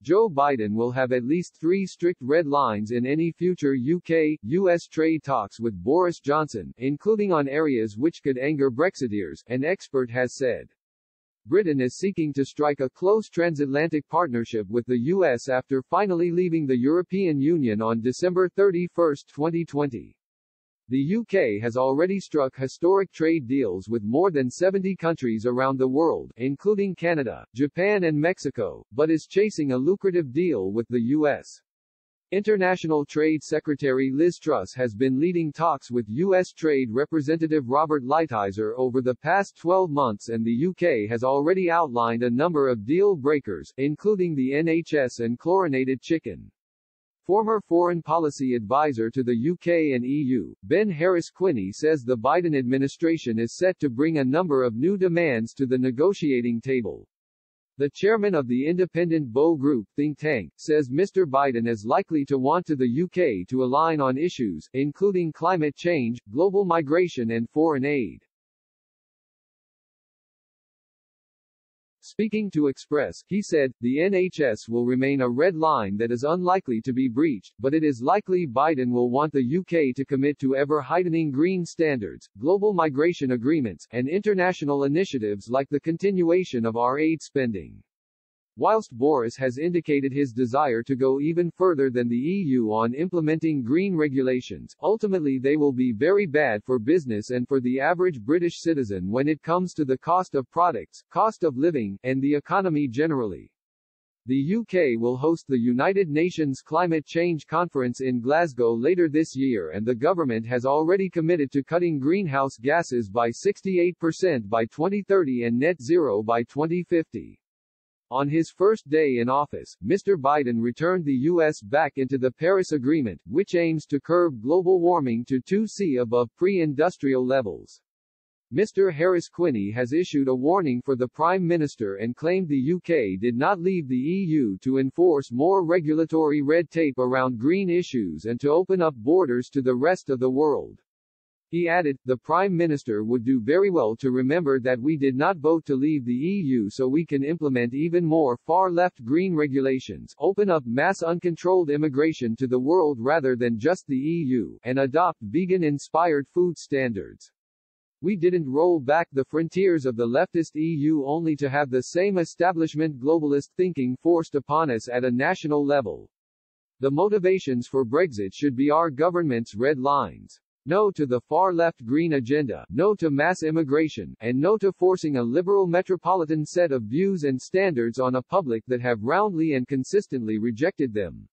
Joe Biden will have at least 3 strict red lines in any future UK-US trade talks with Boris Johnson, including on areas which could anger Brexiteers, an expert has said. Britain is seeking to strike a close transatlantic partnership with the US after finally leaving the European Union on December 31, 2020. The UK has already struck historic trade deals with more than 70 countries around the world, including Canada, Japan and Mexico, but is chasing a lucrative deal with the US. International Trade Secretary Liz Truss has been leading talks with U.S. Trade Representative Robert Lighthizer over the past 12 months, and the UK has already outlined a number of deal breakers, including the NHS and chlorinated chicken. Former foreign policy advisor to the UK and EU, Ben Harris-Quinney, says the Biden administration is set to bring a number of new demands to the negotiating table. The chairman of the independent Bow Group think tank says Mr. Biden is likely to want the UK to align on issues, including climate change, global migration and foreign aid. Speaking to Express, he said, the NHS will remain a red line that is unlikely to be breached, but it is likely Biden will want the UK to commit to ever-heightening green standards, global migration agreements, and international initiatives like the continuation of our aid spending. Whilst Boris has indicated his desire to go even further than the EU on implementing green regulations, ultimately they will be very bad for business and for the average British citizen when it comes to the cost of products, cost of living, and the economy generally. The UK will host the United Nations Climate Change Conference in Glasgow later this year, and the government has already committed to cutting greenhouse gases by 68% by 2030 and net zero by 2050. On his first day in office, Mr. Biden returned the U.S. back into the Paris Agreement, which aims to curb global warming to 2°C above pre-industrial levels. Mr. Harris-Quinney has issued a warning for the Prime Minister and claimed the UK did not leave the EU to enforce more regulatory red tape around green issues and to open up borders to the rest of the world. He added, the Prime Minister would do very well to remember that we did not vote to leave the EU so we can implement even more far-left green regulations, open up mass uncontrolled immigration to the world rather than just the EU, and adopt vegan-inspired food standards. We didn't roll back the frontiers of the leftist EU only to have the same establishment globalist thinking forced upon us at a national level. The motivations for Brexit should be our government's red lines. No to the far-left green agenda, no to mass immigration, and no to forcing a liberal metropolitan set of views and standards on a public that have roundly and consistently rejected them.